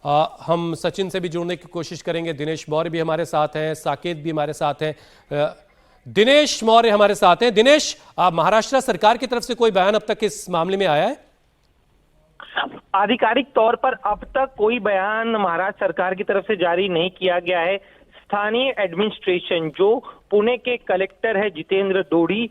हम सचिन से भी जुड़ने की कोशिश करेंगे। दिनेश मौर्य भी हमारे साथ हैं, साकेत भी हमारे साथ हैं। दिनेश मौर्य हमारे साथ हैं। दिनेश, महाराष्ट्र सरकार की तरफ से कोई बयान अब तक इस मामले में आया है? आधिकारिक तौर पर अब तक कोई बयान महाराष्ट्र सरकार की तरफ से जारी नहीं किया गया है। स्थानीय एडमिनिस्ट्रेशन जो पुणे के कलेक्टर है जितेंद्र दोड़ी,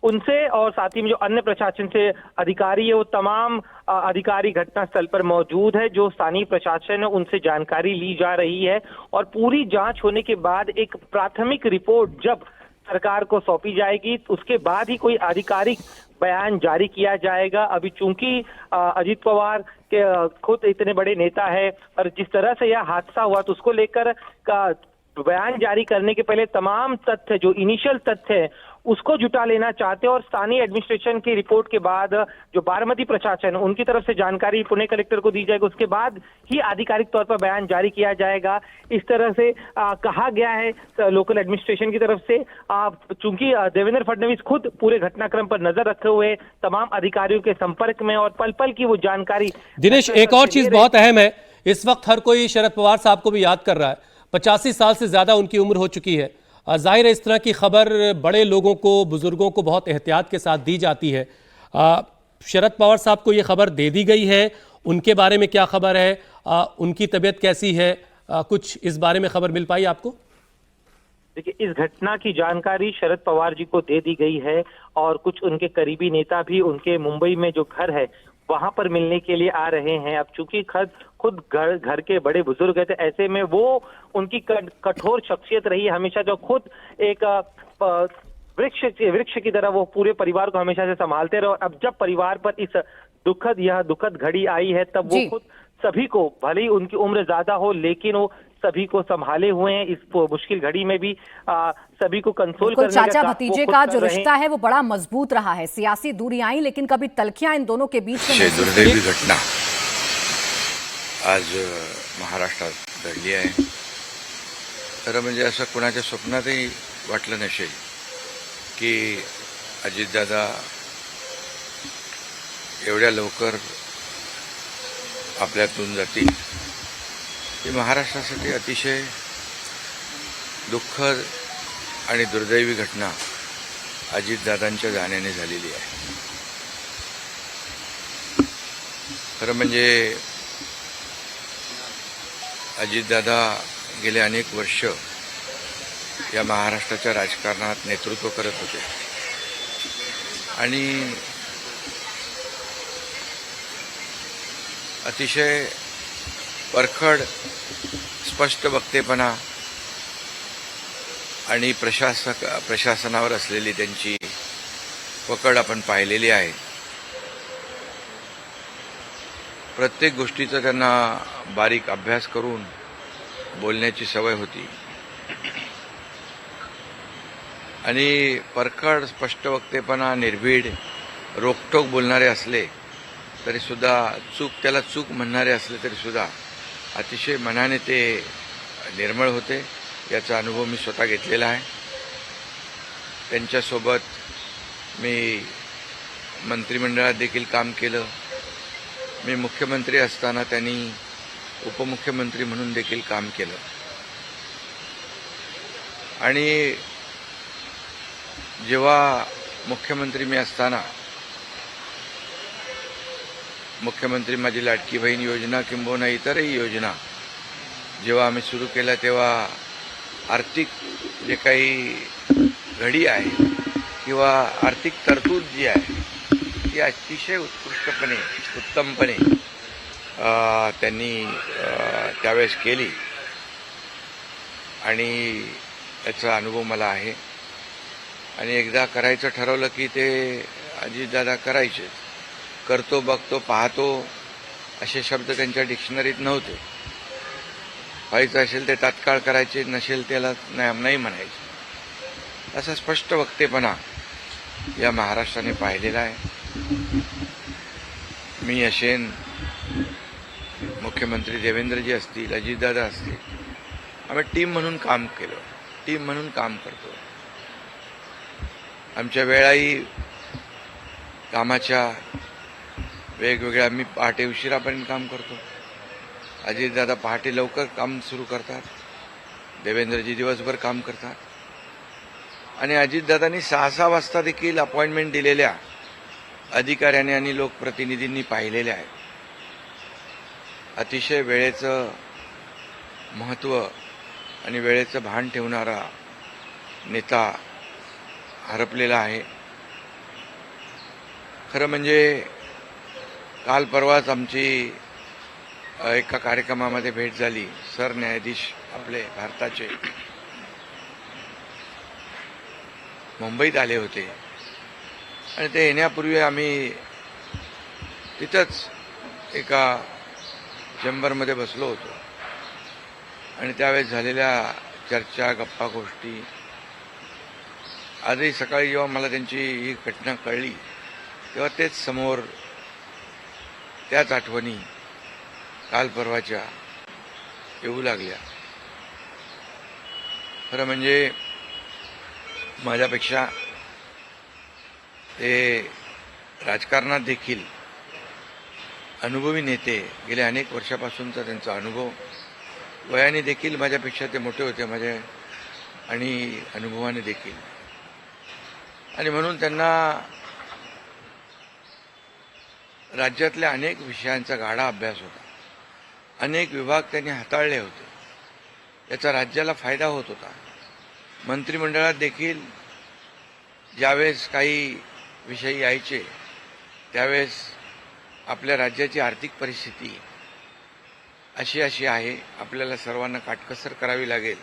उनसे और साथ ही में जो अन्य प्रशासन से अधिकारी है वो तमाम अधिकारी घटनास्थल पर मौजूद है। जो स्थानीय प्रशासन है उनसे जानकारी ली जा रही है और पूरी जांच होने के बाद एक प्राथमिक रिपोर्ट जब सरकार को सौंपी जाएगी उसके बाद ही कोई आधिकारिक बयान जारी किया जाएगा। अभी चूंकि अजीत पवार के खुद इतने बड़े नेता है और जिस तरह से यह हादसा हुआ तो उसको लेकर का बयान जारी करने के पहले तमाम तथ्य जो इनिशियल तथ्य है उसको जुटा लेना चाहते हैं और स्थानीय एडमिनिस्ट्रेशन की रिपोर्ट के बाद जो बारामती प्रशासन उनकी तरफ से जानकारी पुणे कलेक्टर को दी जाएगी, उसके बाद ही आधिकारिक तौर पर बयान जारी किया जाएगा। इस तरह से कहा गया है लोकल एडमिनिस्ट्रेशन की तरफ से। चूंकि देवेंद्र फडणवीस खुद पूरे घटनाक्रम पर नजर रखे हुए तमाम अधिकारियों के संपर्क में और पल पल की वो जानकारी। दिनेश, एक और चीज बहुत अहम है, इस वक्त हर कोई शरद पवार साहब को भी याद कर रहा है। 85 साल से ज्यादा उनकी उम्र हो चुकी है। जाहिर है इस तरह की खबर बड़े लोगों को, बुजुर्गों को बहुत एहतियात के साथ दी जाती है। शरद पवार साहब को यह खबर दे दी गई है, उनके बारे में क्या खबर है? उनकी तबीयत कैसी है? कुछ इस बारे में खबर मिल पाई आपको? देखिए, इस घटना की जानकारी शरद पवार जी को दे दी गई है और कुछ उनके करीबी नेता भी उनके मुंबई में जो घर है वहां पर मिलने के लिए आ रहे हैं। अब चूंकि खुद घर के बड़े बुजुर्ग है तो ऐसे में वो उनकी कठोर शख्सियत रही है हमेशा, जो खुद एक वृक्ष की तरह वो पूरे परिवार को हमेशा से संभालते रहे। और अब जब परिवार पर इस दुखद घड़ी आई है तब वो खुद सभी को, भले ही उनकी उम्र ज्यादा हो लेकिन वो सभी को संभाले हुए हैं। इस मुश्किल घड़ी में भी सभी को कंसोल करने चाचा भतीजे का जो रिश्ता है वो बड़ा मजबूत रहा है। सियासी दूरी आई लेकिन कभी तलखियां इन दोनों के बीच में दुर्दैवी घटना आज महाराष्ट्रात घडली आहे। खरं म्हणजे असं कुणाच्या स्वप्नातही वाटलं नसेल की अजितदादा एवढ्या लवकर आपल्यातून जातील। ही महाराष्ट्रासाठी अतिशय दुःखद आणि दुर्दैवी घटना अजितदादांच्या जाण्याने झालेली आहे। खरं म्हणजे अजितदादा गेले अनेक वर्ष या महाराष्ट्राच्या राजकारणात नेतृत्व करत होते आणि अतिशय परखड स्पष्ट वक्तेपणा आणि प्रशासनावर असलेली त्यांची पकड आपण पाहिलेली आहे। प्रत्येक गोष्टीचा त्यांना बारीक अभ्यास करून बोलण्याची सवय होती आणि परखड स्पष्ट वक्तेपणा, निर्भीड, रोखठोक बोलणारे असले तरी सुद्धा त्याला चूक म्हणणारे असले तरी सुद्धा अतिशय मनाने ते निर्मळ होते। याचा अनुभव मी स्वतः घेतलेला आहे। त्यांच्यासोबत मी मंत्रिमंडळात देखील काम केलं। मी मुख्यमंत्री असताना त्यांनी उपमुख्यमंत्री म्हणून देखील काम केलं आणि जेव्हा मुख्यमंत्री मी असताना मुख्यमंत्री माझी लाडकी बहीण योजना किंबहुना इतरही योजना जेव्हा आम्ही सुरू केल्या तेव्हा आर्थिक जे काही घडी आहे किंवा आर्थिक तरतूद जी आहे ती अतिशय उत्तमपणे त्यांनी त्यावेळेस केली आणि याचा अनुभव मला आहे। आणि एकदा करायचं ठरवलं की ते अजितदादा करायचे। करतो, बघतो, पाहतो असे शब्द त्यांच्या डिक्शनरीत नव्हते। व्हायचं असेल ते तात्काळ करायचे, नसेल त्याला नाही म्हणायचे। असा स्पष्ट वक्तेपणा या महाराष्ट्राने पाहिलेला आहे। मी असेन, मुख्यमंत्री देवेंद्रजी असतील, अजितदादा असतील, आम्ही टीम म्हणून काम केलं, टीम म्हणून काम करतो। आमच्या वेळाही कामाच्या वेगवेगळ्या, मी पहाटे उशिरापर्यंत काम करतो, अजितदादा पहाटे लवकर काम सुरू करतात, देवेंद्रजी दिवसभर काम करतात आणि अजितदादांनी 6-6 वाजता देखील अपॉइंटमेंट दिलेल्या अधिकाऱ्यांनी आणि लोकप्रतिनिधींनी पाहिलेल्या आहेत. अतिशय वेळेचं महत्त्व आणि वेळेचं भान ठेवणारा नेता हरपलेला आहे. खरं म्हणजे काल परवाच आमची एका कार्यक्रमामध्ये भेट झाली. सरन्यायाधीश आपले भारताचे मुंबईत आले होते आणि ते येण्यापूर्वी आम्ही तिथंच एका चेंबरमध्ये बसलो होतो आणि त्यावेळेस झालेल्या चर्चा, गप्पा गोष्टी, आजही सकाळी जेव्हा मला त्यांची ही घटना कळली तेव्हा तेच समोर त्याच आठवणी काल परवाच्या येऊ लागल्या. खरं म्हणजे माझ्यापेक्षा ते राजकारणात देखील अनुभवी नेते, गेल्या अनेक वर्षापासूनचा त्यांचा अनुभव, वयाने देखील माझ्यापेक्षा ते मोठे होते माझ्या आणि अनुभवाने देखील, आणि म्हणून त्यांना राज्यातल्या अनेक विषयांचा गाढा अभ्यास होता. अनेक विभाग त्यांनी हाताळले होते. याचा राज्याला फायदा होत होता. मंत्रिमंडळात देखील ज्यावेळेस काही विषय यायचे त्यावेळेस आपल्या राज्याची आर्थिक परिस्थिती अशी आहे, आपल्याला सर्वांना काटकसर करावी लागेल,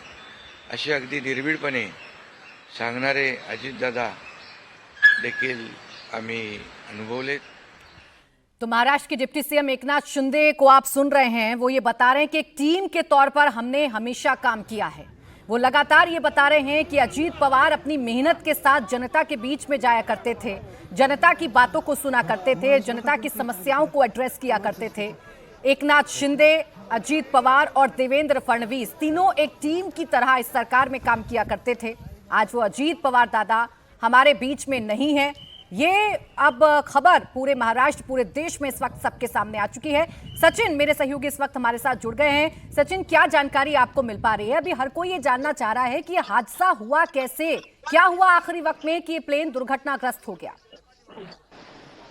असे अगदी निर्भीडपणे सांगणारे अजितदादा देखील आम्ही अनुभवलेत. तो महाराष्ट्र के डिप्टी सीएम एकनाथ शिंदे को आप सुन रहे हैं, वो ये बता रहे हैं कि एक टीम के तौर पर हमने हमेशा काम किया है. वो लगातार ये बता रहे हैं कि अजीत पवार अपनी मेहनत के साथ जनता के बीच में जाया करते थे, जनता की बातों को सुना करते थे, जनता की समस्याओं को एड्रेस किया करते थे. एकनाथ शिंदे, अजीत पवार और देवेंद्र फडणवीस तीनों एक टीम की तरह इस सरकार में काम किया करते थे. आज वो अजीत पवार दादा हमारे बीच में नहीं है. ये अब खबर पूरे महाराष्ट्र, पूरे देश में इस वक्त सबके सामने आ चुकी है. सचिन मेरे सहयोगी इस वक्त हमारे साथ जुड़ गए हैं. सचिन, क्या जानकारी आपको मिल पा रही है? अभी हर कोई ये जानना चाह रहा है कि ये हादसा हुआ कैसे, क्या हुआ आखिरी वक्त में कि ये प्लेन दुर्घटनाग्रस्त हो गया?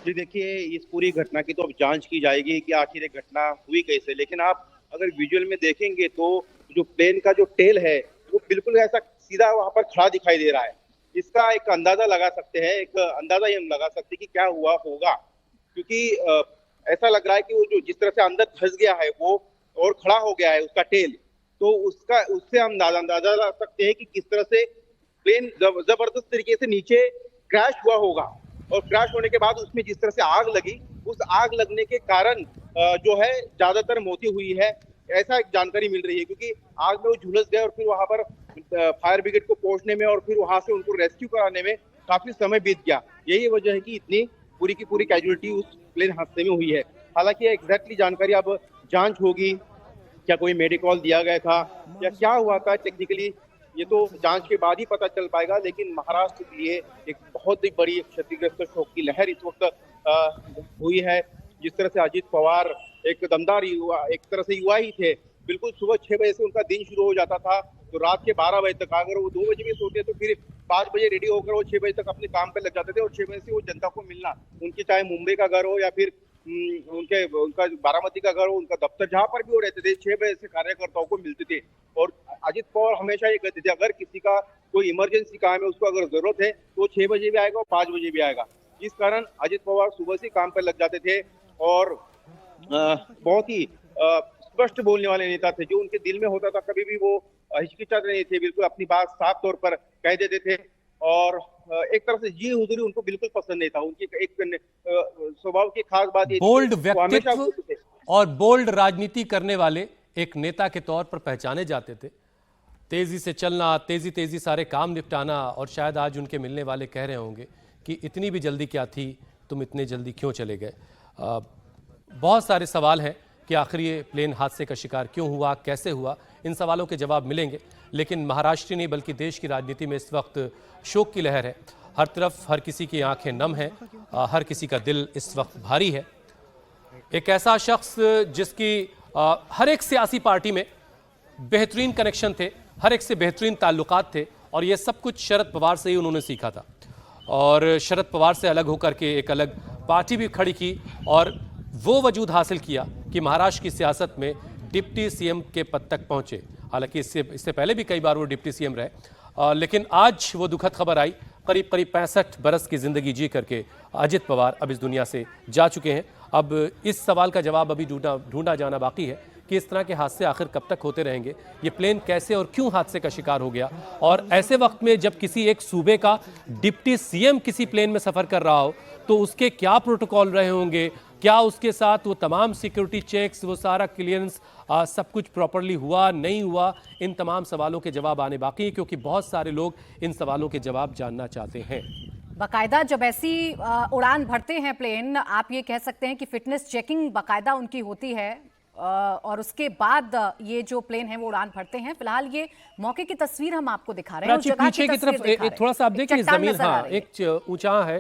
जी देखिए, इस पूरी घटना की तो अब जांच की जाएगी कि आखिर ये घटना हुई कैसे, लेकिन आप अगर विजुअल में देखेंगे तो जो प्लेन का जो टेल है वो बिल्कुल ऐसा सीधा वहां पर खड़ा दिखाई दे रहा है. इसका एक अंदाजा लगा सकते हैं, एक अंदाजा ये हम लगा सकते हैं कि क्या हुआ होगा, क्योंकि ऐसा लग रहा है कि वो जो जिस तरह से अंदर फंस गया है वो और खड़ा हो गया है उसका टेल, तो उससे हम अंदाजा लगा सकते हैं कि किस तरह से प्लेन जबरदस्त तरीके से नीचे क्रैश हुआ होगा. और क्रैश होने के बाद उसमें जिस तरह से आग लगी, उस आग लगने के कारण जो है ज्यादातर मौतें हुई है, ऐसा एक जानकारी मिल रही है. क्योंकि आग में वो झुलस गए और फिर वहां पर फायर ब्रिगेड को पहुंचने में और फिर वहां से उनको रेस्क्यू कराने में काफी समय बीत गया. यही वजह है कि इतनी पूरी की पूरी कैजुअलिटी उस प्लेन हादसे में हुई है. हालांकि एग्जैक्टली जानकारी अब जांच होगी, क्या कोई मेडिकल दिया गया था या क्या हुआ था टेक्निकली, ये तो जांच के बाद ही पता चल पाएगा. लेकिन महाराष्ट्र के लिए एक बहुत ही बड़ी क्षतिग्रस्त शोक की लहर इस वक्त हुई है. जिस तरह से अजीत पवार एक दमदार युवा, एक तरह से युवा ही थे, बिल्कुल सुबह 6 बजे से उनका दिन शुरू हो जाता था तो रात के 12 बजे तक, अगर वो 2 बजे भी सोते तो फिर 5 बजे रेडी होकर वो 6 बजे तक अपने काम पे लग जाते थे. और 6 बजे से वो जनता को मिलना, उनके चाहे मुंबई का घर हो या फिर उनका बारामती का घर हो, उनका दफ्तर जहां पर भी वो रहते थे, 6 बजे से कार्यकर्ताओं को मिलते थे. और अजित पवार हमेशा ये कहते थे अगर किसी का कोई इमरजेंसी काम है, उसको अगर जरूरत है तो 6 बजे भी आएगा और 5 बजे भी आएगा. इस कारण अजित पवार सुबह से काम पर लग जाते थे और बहुत ही स्पष्ट बोलने वाले नेता थे. जो उनके दिल में होता था कभी भी वो हिचकिचाते नहीं थे, बिल्कुल अपनी बात साफ तौर पर कह देते थे. और एक तरह से जी हुजूरी उनको बिल्कुल पसंद नहीं था. उनकी एक स्वभाव की खास बात ये बोल्ड व्यक्तित्व और बोल्ड राजनीति करने वाले एक नेता के तौर पर पहचाने जाते थे. तेजी से चलना, तेजी सारे काम निपटाना. और शायद आज उनके मिलने वाले कह रहे होंगे कि इतनी भी जल्दी क्या थी, तुम इतने जल्दी क्यों चले गए. बहुत सारे सवाल हैं कि आखिर ये प्लेन हादसे का शिकार क्यों हुआ, कैसे हुआ. इन सवालों के जवाब मिलेंगे. लेकिन महाराष्ट्र नहीं बल्कि देश की राजनीति में इस वक्त शोक की लहर है. हर तरफ हर किसी की आंखें नम हैं, हर किसी का दिल इस वक्त भारी है. एक ऐसा शख्स जिसकी हर एक सियासी पार्टी में बेहतरीन कनेक्शन थे, हर एक से बेहतरीन ताल्लुकात थे और ये सब कुछ शरद पवार से ही उन्होंने सीखा था। और शरद पवार से अलग होकर के एक अलग पार्टी भी खड़ी की और वो वजूद हासिल किया कि महाराष्ट्र की सियासत में डिप्टी सीएम के पद तक पहुंचे। हालांकि इससे पहले भी कई बार वो डिप्टी सीएम रहे, लेकिन आज वो दुखद खबर आई, करीब 65 बरस की जिंदगी जी करके अजित पवार अब इस दुनिया से जा चुके हैं। अब इस सवाल का जवाब अभी ढूंढा जाना बाकी है कि इस तरह के हादसे आखिर कब तक होते रहेंगे, ये प्लेन कैसे और क्यों हादसे का शिकार हो गया। और ऐसे वक्त में जब किसी एक सूबे का डिप्टी सीएम किसी प्लेन में सफर कर रहा हो तो उसके क्या प्रोटोकॉल रहे होंगे, क्या उसके साथ वो तमाम सिक्योरिटी चेक्स, वो सारा क्लियरेंस, सब कुछ प्रॉपरली हुआ नहीं हुआ, इन तमाम सवालों के जवाब आने बाकी हैं, क्योंकि बहुत सारे लोग इन सवालों के जवाब जानना चाहते हैं। बाकायदा जब ऐसी उड़ान भरते हैं प्लेन, आप ये कह सकते हैं कि फिटनेस चेकिंग बाकायदा उनकी होती है और उसके बाद ये जो प्लेन है वो उड़ान भरते हैं। फिलहाल ये मौके की तस्वीर हम आपको दिखा रहे हैं। पीछे की तरफ थोड़ा सा आप देखिए, जमीन हाँ एक ऊंचा है,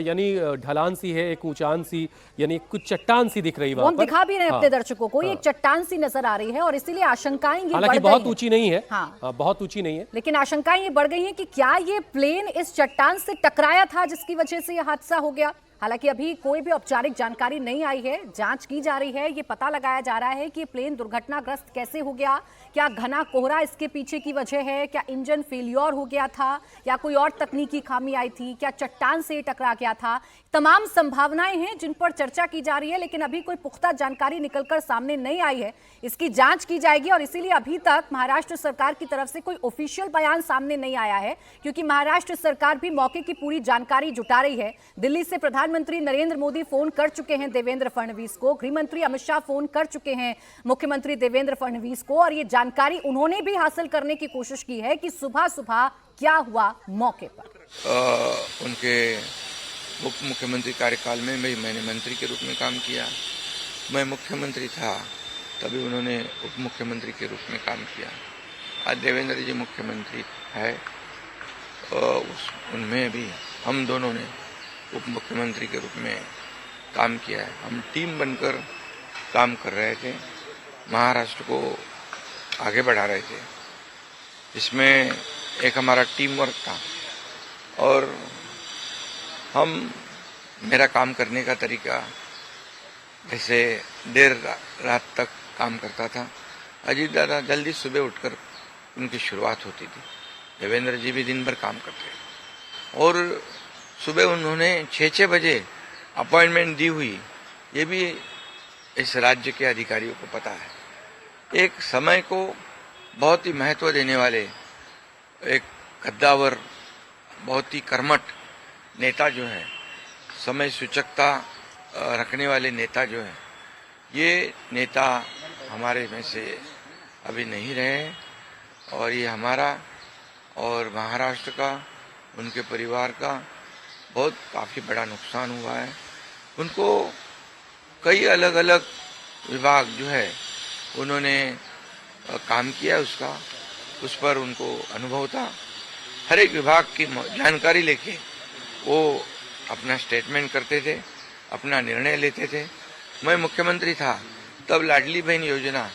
यानी ढलान सी है, एक ऊंचान सी, यानी कुछ चट्टान सी दिख रही है। हम दिखा भी रहे हैं अपने दर्शकों को, एक चट्टान सी नजर आ रही है और इसीलिए आशंकाएं ये हालांकि बहुत ऊंची नहीं है, बहुत ऊंची नहीं है, लेकिन आशंकाएं ये बढ़ गई हैं कि क्या ये प्लेन इस चट्टान से टकराया था जिसकी वजह से यह हादसा हो गया। हालांकि अभी कोई भी औपचारिक जानकारी नहीं आई है, जांच की जा रही है। ये पता लगाया जा रहा है कि प्लेन दुर्घटनाग्रस्त कैसे हो गया, क्या घना कोहरा इसके पीछे की वजह है, क्या इंजन फेलियर हो गया था या कोई और तकनीकी खामी आई थी, क्या चट्टान से टकरा गया था। तमाम संभावनाएं हैं जिन पर चर्चा की जा रही है, लेकिन अभी कोई पुख्ता जानकारी निकलकर सामने नहीं आई है। इसकी जांच की जाएगी और इसीलिए अभी तक महाराष्ट्र सरकार की तरफ से कोई ऑफिशियल बयान सामने नहीं आया है, क्योंकि महाराष्ट्र सरकार भी मौके की पूरी जानकारी जुटा रही है। दिल्ली से प्रधानमंत्री नरेंद्र मोदी फोन कर चुके हैं देवेंद्र फडणवीस को, गृहमंत्री अमित शाह फोन कर चुके हैं मुख्यमंत्री देवेंद्र फडणवीस को, और ये जानकारी उन्होंने भी हासिल करने की कोशिश की है कि सुबह सुबह क्या हुआ मौके पर। उनके उप मुख्यमंत्री कार्यकाल में मैंने मंत्री के रूप में काम किया। मैं मुख्यमंत्री था तभी उन्होंने उप मुख्यमंत्री के रूप में काम किया। आज देवेंद्र जी मुख्यमंत्री है, उनमें भी हम दोनों ने उप मुख्यमंत्री के रूप में काम किया है। हम टीम बनकर काम कर रहे थे, महाराष्ट्र को आगे बढ़ा रहे थे। इसमें एक हमारा टीम वर्क था और मेरा काम करने का तरीका जैसे देर रात तक काम करता था। अजीत दादा जल्दी सुबह उठकर उनकी शुरुआत होती थी, देवेंद्र जी भी दिन भर काम करते और सुबह उन्होंने 6 बजे अपॉइंटमेंट दी हुई, ये भी इस राज्य के अधिकारियों को पता है। एक समय को बहुत ही महत्व देने वाले, एक कद्दावर, बहुत ही कर्मठ नेता जो है, समय सूचकता रखने वाले नेता जो है, ये नेता हमारे में से अभी नहीं रहे और ये हमारा और महाराष्ट्र का, उनके परिवार का बहुत काफ़ी बड़ा नुकसान हुआ है। उनको कई अलग अलग विभाग जो है उन्होंने काम किया, उस पर उनको अनुभव था। हर एक विभाग की जानकारी लेके वो अपना स्टेटमेंट करते थे, अपना निर्णय लेते थे। मैं मुख्यमंत्री था तब लाडली बहन योजना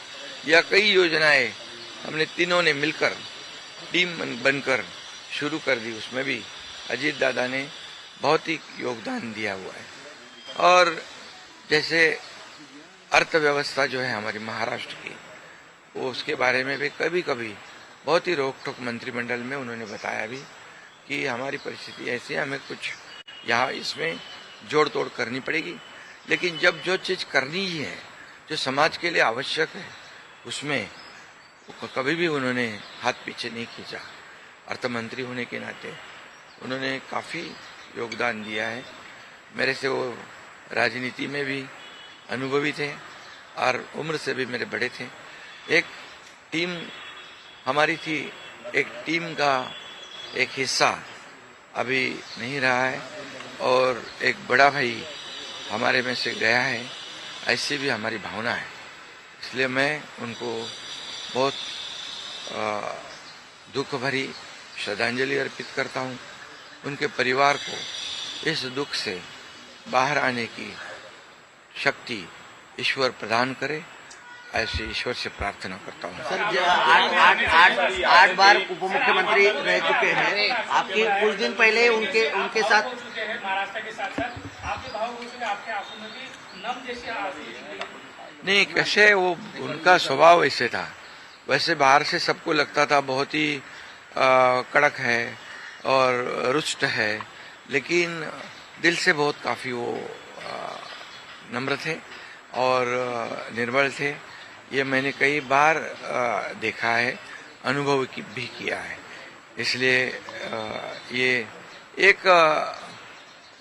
या कई योजनाएं हमने तीनों ने मिलकर टीम बनकर शुरू कर दी। उसमें भी अजीत दादा ने बहुत ही योगदान दिया हुआ है। और जैसे अर्थव्यवस्था जो है हमारी महाराष्ट्र की, वो उसके बारे में भी कभी कभी बहुत ही रोक टोक मंत्रिमंडल में उन्होंने बताया भी कि हमारी परिस्थिति ऐसी है, हमें कुछ यहाँ इसमें जोड़ तोड़ करनी पड़ेगी। लेकिन जब जो चीज़ करनी ही है, जो समाज के लिए आवश्यक है, उसमें कभी भी उन्होंने हाथ पीछे नहीं खींचा। अर्थमंत्री होने के नाते उन्होंने काफ़ी योगदान दिया है। मेरे से वो राजनीति में भी अनुभवी थे और उम्र से भी मेरे बड़े थे। एक टीम हमारी थी, एक टीम का एक हिस्सा अभी नहीं रहा है और एक बड़ा भाई हमारे में से गया है, ऐसी भी हमारी भावना है। इसलिए मैं उनको बहुत दुख भरी श्रद्धांजलि अर्पित करता हूँ। उनके परिवार को इस दुख से बाहर आने की शक्ति ईश्वर प्रदान करे ऐसे ईश्वर से प्रार्थना करता हूँ। सर, 8 बार उप मुख्यमंत्री रह चुके हैं। आपके कुछ दिन पहले उनके साथ महाराष्ट्र के साथ साथ आपके भावुक हो चुके, आपके आंखों में भी नम जैसे आंसू। नहीं, कैसे वो उनका स्वभाव ऐसे था। वैसे बाहर से सबको लगता था बहुत ही कड़क है और रुष्ट है, लेकिन दिल से बहुत काफी वो नम्र थे और निर्मल थे। ये मैंने कई बार देखा है, अनुभव भी किया है। इसलिए ये एक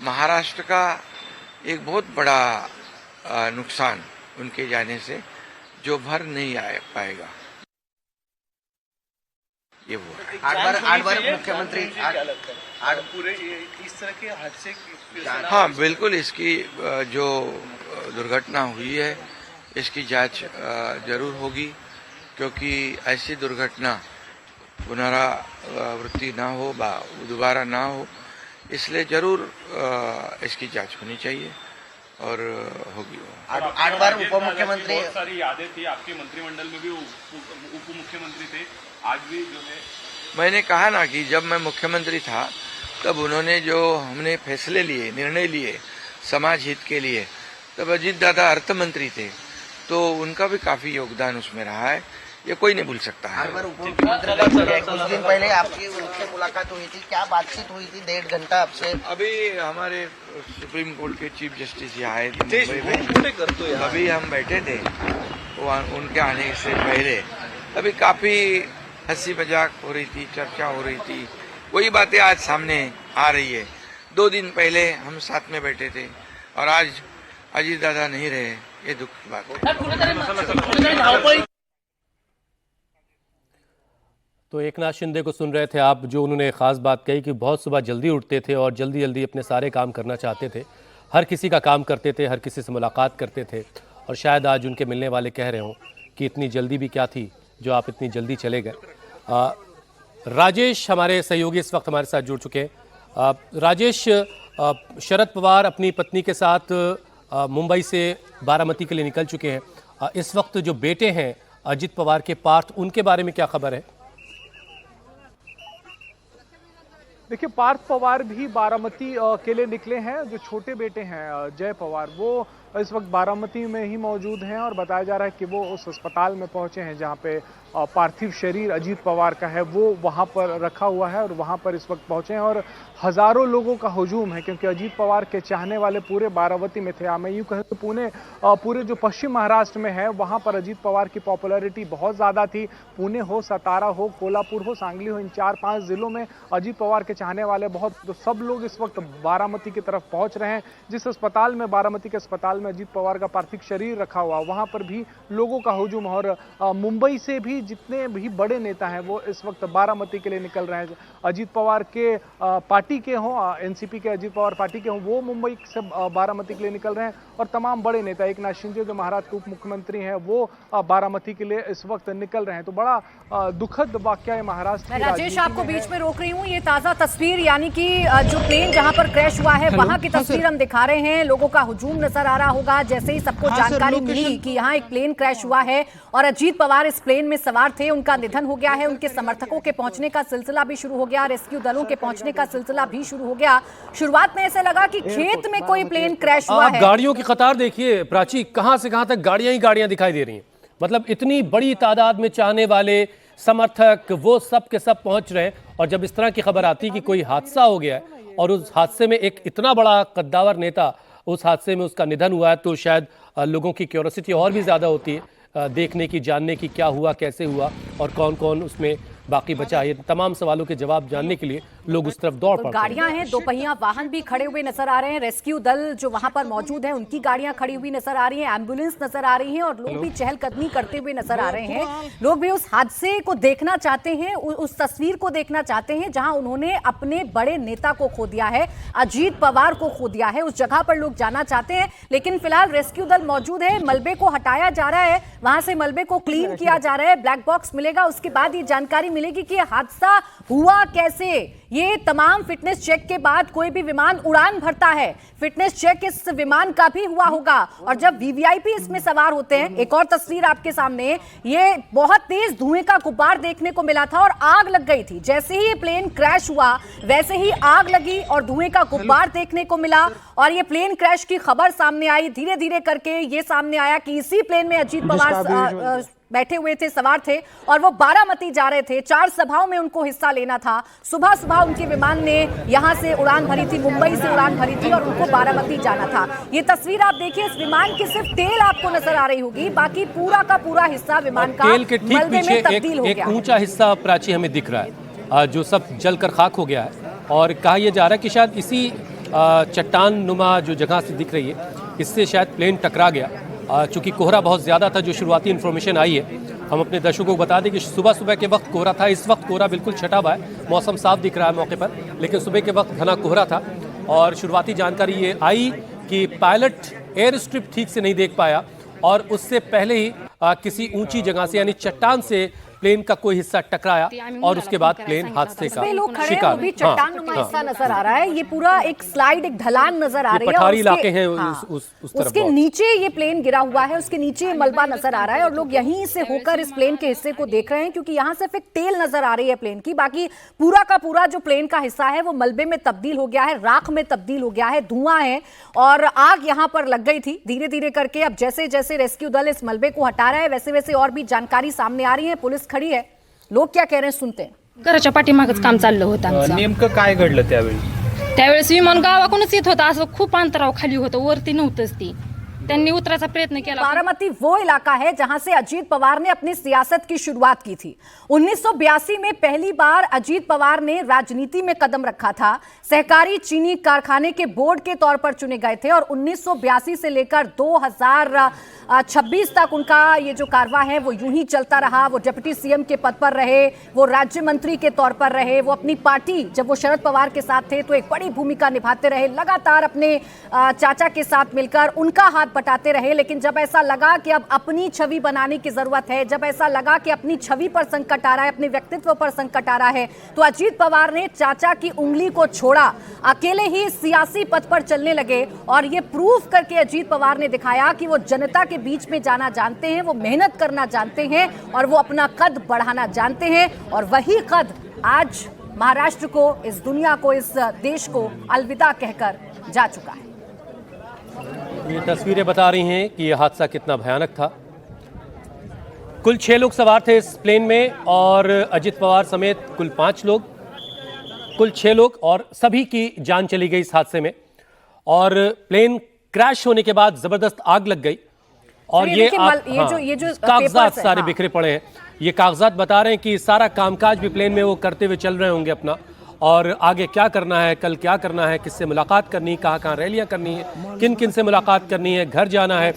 महाराष्ट्र का एक बहुत बड़ा नुकसान उनके जाने से जो भर नहीं आ पाएगा, ये वो 8 बार मुख्यमंत्री पूरे इस तरह के हादसे। हाँ, बिल्कुल। इसकी जो दुर्घटना हुई है इसकी जांच जरूर होगी, क्योंकि ऐसी दुर्घटना पुनरावृत्ति ना हो, दोबारा ना हो, इसलिए जरूर इसकी जांच होनी चाहिए और होगी। 8 बार उप मुख्यमंत्री। बहुत सारी यादें थी आपके मंत्रिमंडल में भी, उप मुख्यमंत्री थे, आज भी जो है। मैंने कहा ना कि जब मैं मुख्यमंत्री था तब उन्होंने जो हमने फैसले लिए, निर्णय लिए समाज हित के लिए, तब अजीत दादा अर्थ मंत्री थे, तो उनका भी काफी योगदान उसमें रहा है, ये कोई नहीं भूल सकता है। 8 बार उप मुख्यमंत्री रह चुके हैं। कुछ दिन पहले आपकी उनसे मुलाकात हुई थी, क्या बातचीत हुई थी? 1.5 घंटा आपसे। अभी हमारे सुप्रीम कोर्ट के चीफ जस्टिस यहाँ आए थे मुंबई में, अभी हम बैठे थे उनके आने से पहले। अभी काफी हंसी मजाक हो रही थी, चर्चा हो रही थी, वही बातें आज सामने आ रही है। 2 दिन पहले हम साथ में बैठे थे और आज अजीत दादा नहीं रहे, ये दुख की बात है। तो एकनाथ शिंदे को सुन रहे थे आप, जो उन्होंने खास बात कही कि बहुत सुबह जल्दी उठते थे और जल्दी जल्दी अपने सारे काम करना चाहते थे, हर किसी का काम करते थे, हर किसी से मुलाकात करते थे। और शायद आज उनके मिलने वाले कह रहे हों कि इतनी जल्दी भी क्या थी जो आप इतनी जल्दी चले गए। राजेश हमारे सहयोगी इस वक्त हमारे साथ जुड़ चुके हैं। राजेश, शरद पवार अपनी पत्नी के साथ मुंबई से बारामती के लिए निकल चुके हैं। इस वक्त जो बेटे हैं अजित पवार के पार्थ, उनके बारे में क्या खबर है? देखिए, पार्थ पवार भी बारामती के लिए निकले हैं। जो छोटे बेटे हैं जय पवार, वो इस वक्त बारामती में ही मौजूद हैं और बताया जा रहा है कि वो उस अस्पताल में पहुंचे हैं जहां पे पार्थिव शरीर अजीत पवार का है, वो वहां पर रखा हुआ है और वहां पर इस वक्त पहुंचे हैं। और हजारों लोगों का हुजूम है, क्योंकि अजीत पवार के चाहने वाले पूरे बारामती में थे। मैं यूं कहूं तो पूरे जो पश्चिम महाराष्ट्र में है वहां पर अजीत पवार की पॉपुलैरिटी बहुत ज्यादा थी। पुणे हो, सतारा हो, कोल्हापुर हो, सांगली हो, इन 4-5 जिलों में अजीत पवार के चाहने वाले बहुत, तो सब लोग इस वक्त बारामती की तरफ पहुंच रहे हैं। जिस अस्पताल में, बारामती के अस्पताल में अजीत पवार का पार्थिव शरीर रखा हुआ, वहां पर भी लोगों का हुजूम। और मुंबई से भी जितने भी बड़े नेता हैं वो इस वक्त बारामती के लिए निकल रहे हैं। अजीत पवार के पार्टी के हों, एनसीपी के अजीत पवार पार्टी के हों, वो मुंबई से बारामती के लिए निकल रहे हैं। और तमाम बड़े नेता, एकनाथ शिंदे जो महाराष्ट्र के उप मुख्यमंत्री हैं, वो बारामती के लिए इस वक्त निकल रहे हैं। तो बड़ा दुखद वाकया है महाराष्ट्र की। राजेश, आपको बीच में रोक रही हूँ। ये ताजा तस्वीर, यानी कि जो प्लेन जहां पर क्रैश हुआ है वहां की तस्वीर हम दिखा रहे हैं। लोगों का हुजूम नजर आ रहा होगा जैसे ही सबको जानकारी मिली कि यहाँ एक प्लेन क्रैश हुआ है और अजीत पवार इस प्लेन में सवार थे, उनका निधन हो गया है। उनके समर्थकों के पहुंचने का सिलसिला भी शुरू हो गया, रेस्क्यू दलों के पहुंचने का सिलसिला भी शुरू हो गया। शुरुआत में ऐसे लगा कि खेत में कोई प्लेन क्रैश हुआ है। गाड़ियों की कतार देखिए प्राची, कहां से कहां तक गाड़ियां ही गाड़ियां दिखाई दे रही हैं। मतलब इतनी बड़ी तादाद में चाहने वाले, समर्थक, वो सब के सब पहुंच रहे हैं। और जब इस तरह की खबर आती कि कोई हादसा हो गया है और उस हादसे में एक इतना बड़ा कद्दावर नेता, उस हादसे में उसका निधन हुआ है, तो शायद लोगों की क्यूरियोसिटी और भी ज़्यादा होती है देखने की, जानने की क्या हुआ, कैसे हुआ और कौन कौन उसमें बाकी बचा है। तमाम सवालों के जवाब जानने के लिए लोग उस तरफ दौड़ पड़ते हैं। गाड़ियां हैं, दोपहिया वाहन भी खड़े हुए नजर आ रहे हैं। रेस्क्यू दल जो वहां पर मौजूद है उनकी गाड़ियां खड़ी हुई नजर आ रही हैं, एम्बुलेंस नजर आ रही हैं और लोग भी चहलकदमी करते हुए नजर आ रहे हैं। लोग भी उस हादसे को देखना चाहते हैं, उस तस्वीर को देखना चाहते हैं जहां उन्होंने अपने बड़े नेता को खो दिया है, अजीत पवार को खो दिया है। उस जगह पर लोग जाना चाहते हैं, लेकिन फिलहाल रेस्क्यू दल मौजूद है। मलबे को हटाया जा रहा है, वहां से मलबे को क्लीन किया जा रहा है, ब्लैक बॉक्स मिलेगा, उसके बाद ये जानकारी मिलेगी कि हादसा हुआ कैसे। ये तमाम फिटनेस चेक के बाद कोई भी विमान उड़ान भरता है, फिटनेस चेक इस विमान का भी हुआ होगा। और जब वीवीआईपी इसमें सवार होते हैं, एक और तस्वीर आपके सामने, ये बहुत तेज धुएं का गुब्बार देखने को मिला था और आग लग गई थी। जैसे ही ये प्लेन क्रैश हुआ वैसे ही आग लगी और धुएं का गुब्बार देखने को मिला। और ये प्लेन क्रैश की खबर सामने आई, धीरे धीरे करके ये सामने आया कि इसी प्लेन में अजीत पवार बैठे हुए थे, सवार थे और वो बारामती जा रहे थे। 4 सभाओं में उनको हिस्सा लेना था। सुबह सुबह उनके विमान ने यहां से उड़ान भरी थी, मुंबई से उड़ान भरी थी और उनको बारामती जाना था। ये तस्वीर आप देखिए, इस विमान की सिर्फ टेल आपको नजर आ रही होगी, बाकी पूरा का पूरा हिस्सा विमान का टेल के ठीक पीछे एक ऊंचा हिस्सा प्राची हमें दिख रहा है जो सब जलकर खाक हो गया है। और कहा यह जा रहा है कि शायद इसी चट्टान नुमा जो जगह से दिख रही है, इससे शायद प्लेन टकरा गया। चूंकि कोहरा बहुत ज़्यादा था, जो शुरुआती इन्फॉर्मेशन आई है, हम अपने दर्शकों को बता दें कि सुबह सुबह के वक्त कोहरा था। इस वक्त कोहरा बिल्कुल छटा हुआ है, मौसम साफ दिख रहा है मौके पर, लेकिन सुबह के वक्त घना कोहरा था। और शुरुआती जानकारी ये आई कि पायलट एयर स्ट्रिप ठीक से नहीं देख पाया और उससे पहले ही किसी ऊंची जगह से यानी चट्टान से प्लेन का कोई हिस्सा टकराया और उसके बाद प्लेन हादसे का शिकार। भी चट्टान नुमा हिस्सा नजर आ रहा है, ये पूरा एक स्लाइड, एक ढलान नजर आ रही है। पठारी इलाके हैं उस तरफ। उसके नीचे ये प्लेन गिरा हुआ है, उसके नीचे मलबा नजर आ रहा है और लोग यहीं से होकर इस प्लेन के हिस्से को देख रहे हैं, क्योंकि यहाँ सिर्फ एक टेल नजर आ रही है प्लेन की। बाकी पूरा का पूरा जो प्लेन का हिस्सा है वो मलबे में तब्दील हो गया है, राख में तब्दील हो गया है, धुआं है और आग यहाँ पर लग गई थी। धीरे धीरे करके अब जैसे जैसे रेस्क्यू दल इस मलबे को हटा रहा है, वैसे वैसे और भी जानकारी सामने आ रही है। पुलिस खड़ी है, लोग क्या कह रहे हैं सुनते हैं। घराच्या पाठीमागच काम चाललं होतं आमचं। नेमकं काय घडलं त्यावेळी? त्यावेळेस विमान गावाकडूनच येत होतं, असं खूप अंतराव खाली होतं, वरती नव्हतंच ती। त्यांनी उतरायचा प्रयत्न केला। बारामती वो इलाका है जहां से अजीत पवार ने अपनी सियासत की शुरुआत की थी। 1982 में पहली बार अजीत पवार ने राजनीति में कदम रखा था। सहकारी चीनी कारखाने के बोर्ड के तौर पर चुने गए थे और 1982 से लेकर 2026 तक उनका ये जो कारवा है वो यूं ही चलता रहा। वो डिप्टी सीएम के पद पर रहे, वो राज्य मंत्री के तौर पर रहे, वो अपनी पार्टी, जब वो शरद पवार के साथ थे तो एक बड़ी भूमिका निभाते रहे, लगातार अपने चाचा के साथ मिलकर उनका हाथ बटाते रहे। लेकिन जब ऐसा लगा कि अब अपनी छवि बनाने की जरूरत है, जब ऐसा लगा कि अपनी छवि पर संकट आ रहा है, अपने व्यक्तित्व पर संकट आ रहा है, तो अजीत पवार ने चाचा की उंगली को छोड़ा, अकेले ही सियासी पथ पर चलने लगे और ये प्रूफ करके अजीत पवार ने दिखाया कि वो जनता के बीच में जाना जानते हैं, वो मेहनत करना जानते हैं और वो अपना कद बढ़ाना जानते हैं। और वही कद आज महाराष्ट्र को, इस दुनिया को, इस देश को अलविदा कहकर जा चुका है। ये तस्वीरें बता रही हैं कि यह हादसा कितना भयानक था। कुल 6 लोग सवार थे इस प्लेन में और अजित पवार समेत कुल 5 लोग, कुल 6 लोग और सभी की जान चली गई इस हादसे में। और प्लेन क्रैश होने के बाद जबरदस्त आग लग गई और ये जो कागजात सारे बिखरे पड़े हैं। ये कागजात बता रहे हैं कि सारा कामकाज भी प्लेन में वो करते हुए चल रहे होंगे अपना, और आगे क्या करना है, कल क्या करना है, किससे मुलाकात करनी है, कहाँ कहाँ रैलियाँ करनी है, किन किन से मुलाकात करनी है, घर जाना है,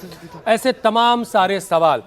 ऐसे तमाम सारे सवाल।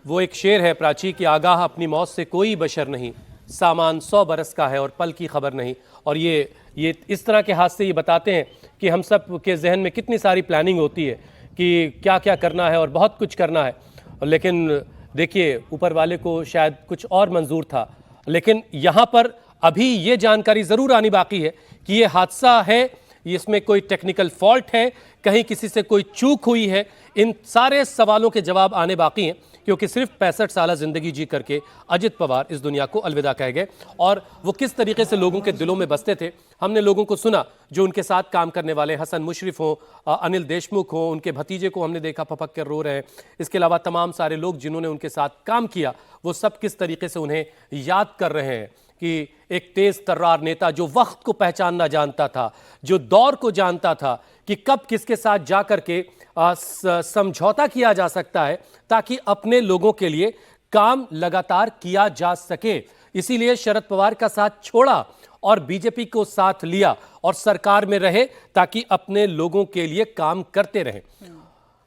वो एक शेर है प्राची कि आगाह अपनी मौत से कोई बशर नहीं, सामान 100 बरस का है और पल की खबर नहीं। और ये इस तरह के हादसे ये बताते हैं कि हम सब के जहन में कितनी सारी प्लानिंग होती है कि क्या क्या करना है और बहुत कुछ करना है, लेकिन देखिए ऊपर वाले को शायद कुछ और मंजूर था। लेकिन यहाँ पर अभी ये जानकारी ज़रूर आनी बाकी है कि ये हादसा है, इसमें कोई टेक्निकल फॉल्ट है, कहीं किसी से कोई चूक हुई है। इन सारे सवालों के जवाब आने बाकी हैं, क्योंकि सिर्फ 65 साल ज़िंदगी जी करके अजित पवार इस दुनिया को अलविदा कह गए। और वो किस तरीके से लोगों के दिलों में बसते थे, हमने लोगों को सुना जो उनके साथ काम करने वाले, हसन मुशरिफ हों, अनिल देशमुख हों, उनके भतीजे को हमने देखा फपक कर रो रहे हैं। इसके अलावा तमाम सारे लोग जिन्होंने उनके साथ काम किया, वो सब किस तरीके से उन्हें याद कर रहे हैं कि एक तेज तर्रार नेता जो वक्त को पहचानना जानता था, जो दौर को जानता था कि कब किसके साथ जा कर के समझौता किया जा सकता है ताकि अपने लोगों के लिए काम लगातार किया जा सके। इसीलिए शरद पवार का साथ छोड़ा और बीजेपी को साथ लिया और सरकार में रहे ताकि अपने लोगों के लिए काम करते रहें।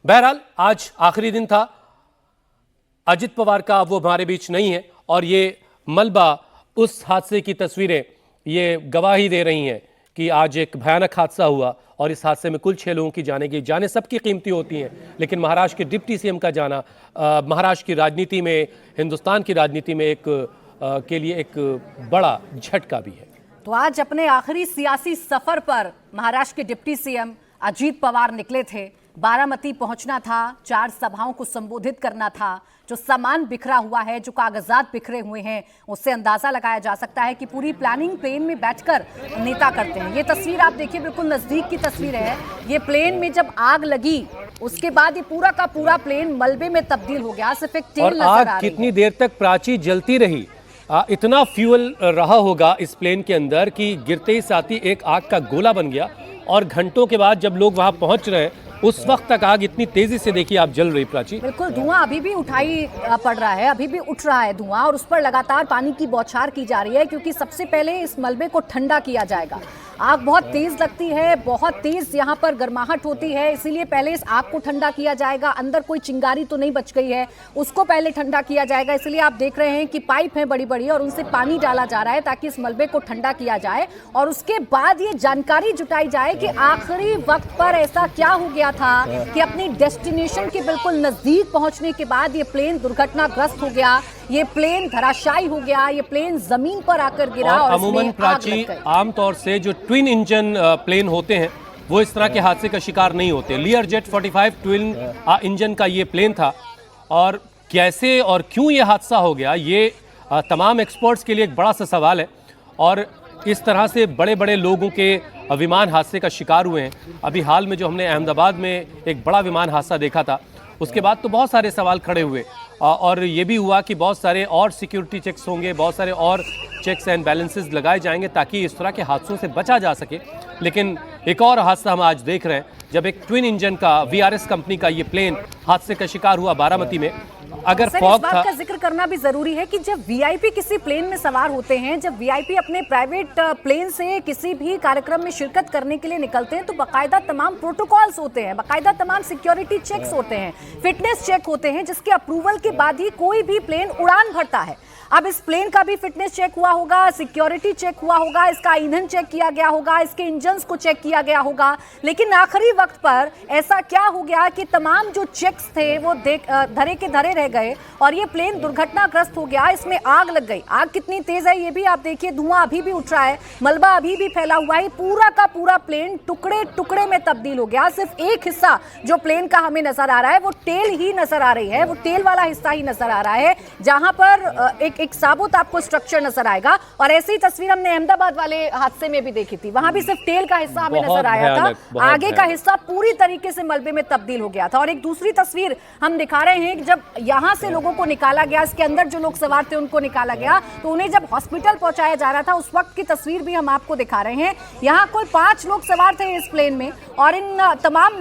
बहरहाल आज आखिरी दिन था अजित पवार का, वो हमारे बीच नहीं है और ये मलबा, उस हादसे की तस्वीरें ये गवाही दे रही हैं कि आज एक भयानक हादसा हुआ और इस हादसे में कुल 6 लोगों की जाने गई। जाने सबकी कीमती होती हैं, लेकिन महाराष्ट्र के डिप्टी सीएम का जाना महाराष्ट्र की राजनीति में, हिंदुस्तान की राजनीति में एक के लिए एक बड़ा झटका भी है। तो आज अपने आखिरी सियासी सफर पर महाराष्ट्र के डिप्टी सीएम अजीत पवार निकले थे। बारामती पहुंचना था, 4 सभाओं को संबोधित करना था। जो सामान बिखरा हुआ है, जो कागजात बिखरे हुए हैं, उससे अंदाजा लगाया जा सकता है कि पूरी प्लानिंग प्लेन में बैठकर नेता करते हैं। ये तस्वीर आप देखिए, बिल्कुल नजदीक की तस्वीर है। ये प्लेन में जब आग लगी उसके बाद ये पूरा का पूरा प्लेन मलबे में तब्दील हो गया। सिर्फ एक तेल नजर आ रही है। कितनी देर तक प्राची जलती रही, इतना फ्यूल रहा होगा इस प्लेन के अंदर कि गिरते ही साथ ही एक आग का गोला बन गया। और घंटों के बाद जब लोग वहां पहुंच रहे हैं, उस वक्त तक आग इतनी तेजी से देखिए आप जल रही प्राची। बिल्कुल, धुआं अभी भी उठाई पड़ रहा है, अभी भी उठ रहा है धुआं, और उस पर लगातार पानी की बौछार की जा रही है, क्योंकि सबसे पहले इस मलबे को ठंडा किया जाएगा। आग बहुत तेज लगती है, बहुत तेज यहाँ पर गर्माहट होती है, इसीलिए पहले इस आग को ठंडा किया जाएगा। अंदर कोई चिंगारी तो नहीं बच गई है, उसको पहले ठंडा किया जाएगा। इसलिए आप देख रहे हैं कि पाइप है बड़ी बड़ी और उनसे पानी डाला जा रहा है ताकि इस मलबे को ठंडा किया जाए। और उसके बाद ये जानकारी जुटाई जाए कि आखिरी वक्त पर ऐसा क्या हो गया था कि अपनी डेस्टिनेशन के बिल्कुल नजदीक पहुंचने के बाद ये प्लेन दुर्घटनाग्रस्त हो गया, ये प्लेन धराशायी हो गया, ये प्लेन जमीन पर आकर गिरा। और अमूमन प्राची आमतौर से जो ट्विन इंजन प्लेन होते हैं वो इस तरह के हादसे का शिकार नहीं होते। लियर जेट 45 ट्विन इंजन का ये प्लेन था, और कैसे और क्यों ये हादसा हो गया, ये तमाम एक्सपर्ट्स के लिए एक बड़ा सा सवाल है। और इस तरह से बड़े बड़े लोगों के विमान हादसे का शिकार हुए हैं। अभी हाल में जो हमने अहमदाबाद में एक बड़ा विमान हादसा देखा था, उसके बाद तो बहुत सारे सवाल खड़े हुए, और ये भी हुआ कि बहुत सारे और सिक्योरिटी चेक्स होंगे, बहुत सारे और चेक्स एंड बैलेंसेस लगाए जाएंगे ताकि इस तरह के हादसों से बचा जा सके। लेकिन एक और हादसा हम आज देख रहे हैं, जब एक ट्विन इंजन का VRS कंपनी का ये प्लेन हादसे का शिकार हुआ बारामती में। अगर फॉग इस बात का जिक्र करना भी जरूरी है कि जब VIP किसी प्लेन में सवार होते हैं, जब VIP अपने प्राइवेट प्लेन से किसी भी कार्यक्रम में शिरकत करने के लिए निकलते हैं, तो बाकायदा तमाम प्रोटोकॉल्स होते हैं, बाकायदा तमाम सिक्योरिटी चेक्स होते हैं, फिटनेस चेक होते हैं, जिसके अप्रूवल के बाद ही कोई भी प्लेन उड़ान भरता है। अब इस प्लेन का भी फिटनेस चेक हुआ होगा, सिक्योरिटी चेक हुआ होगा, इसका ईंधन चेक किया गया होगा, इसके इंजन्स को चेक किया गया होगा। लेकिन आखिरी वक्त पर ऐसा क्या हो गया कि तमाम जो चेक्स थे वो धरे के धरे रह गए और ये प्लेन दुर्घटनाग्रस्त हो गया। इसमें आग लग गई। आग कितनी तेज है ये भी आप देखिए, धुआं अभी भी उठ रहा है, मलबा अभी भी फैला हुआ है। पूरा का पूरा प्लेन टुकड़े टुकड़े में तब्दील हो गया। सिर्फ एक हिस्सा जो प्लेन का हमें नजर आ रहा है वो टेल ही नजर आ रही है, वो टेल वाला हिस्सा ही नजर आ रहा है, जहां पर एक साबुत आपको स्ट्रक्चर नजर आएगा। और ऐसी तस्वीर हमने अहमदाबाद वाले हादसे में भी देखी थी, वहां भी सिर्फ टेल का हिस्सा हमें नजर आया था, आगे का हिस्सा पूरी तरीके से मलबे में तब्दील हो गया था। और एक दूसरी तस्वीर हम दिखा रहे हैं कि जब यहां से लोगों को निकाला गया, इसके अंदर जो लोग सवार थे उनको निकाला गया, तो उन्हें जब हॉस्पिटल पहुंचाया जा रहा था उस वक्त की तस्वीर भी हम आपको दिखा रहे हैं। यहां कुल 5 लोग सवार थे इस प्लेन में, और इन तमाम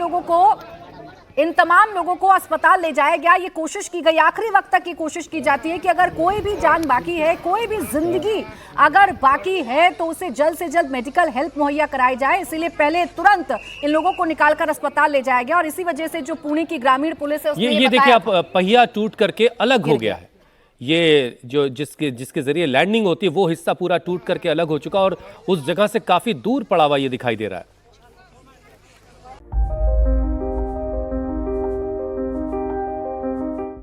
लोगों को अस्पताल ले जाया गया। ये कोशिश की गई, आखिरी वक्त तक ये कोशिश की जाती है कि अगर कोई भी जान बाकी है, कोई भी जिंदगी अगर बाकी है, तो उसे जल्द से जल्द मेडिकल हेल्प मुहैया कराई जाए। इसीलिए पहले तुरंत इन लोगों को निकालकर अस्पताल ले जाया गया। और इसी वजह से जो पुणे की ग्रामीण पुलिस है, ये देखिए आप, पहिया टूट करके अलग हो गया है। ये जो जिसके जरिए लैंडिंग होती है वो हिस्सा पूरा टूट करके अलग हो चुका, और उस जगह से काफी दूर पड़ा हुआ ये दिखाई दे रहा है।